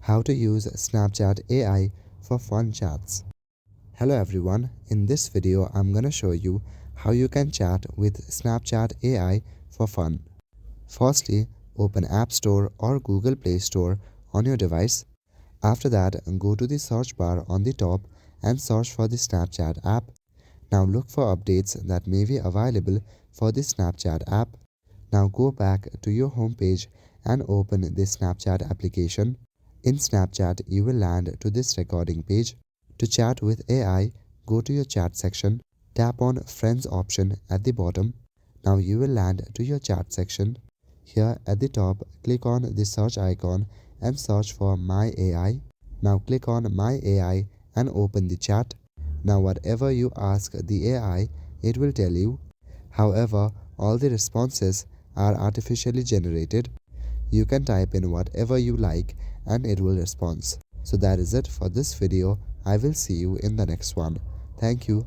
How to use Snapchat AI for fun chats. Hello everyone, in this video I'm gonna show you how you can chat with Snapchat AI for fun. Firstly, open App Store or Google Play Store on your device. After that, go to the search bar on the top and search for the Snapchat app. Now look for updates that may be available for the Snapchat app. Now go back to your home page and open the Snapchat application. In Snapchat, you will land to this recording page. To chat with AI, go to your chat section, tap on Friends option at the bottom. Now you will land to your chat section. Here at the top, click on the search icon and search for My AI. Now click on My AI and open the chat. Now whatever you ask the AI, it will tell you. However, all the responses are artificially generated. You can type in whatever you like and it will respond. So that is it for this video. I will see you in the next one. Thank you.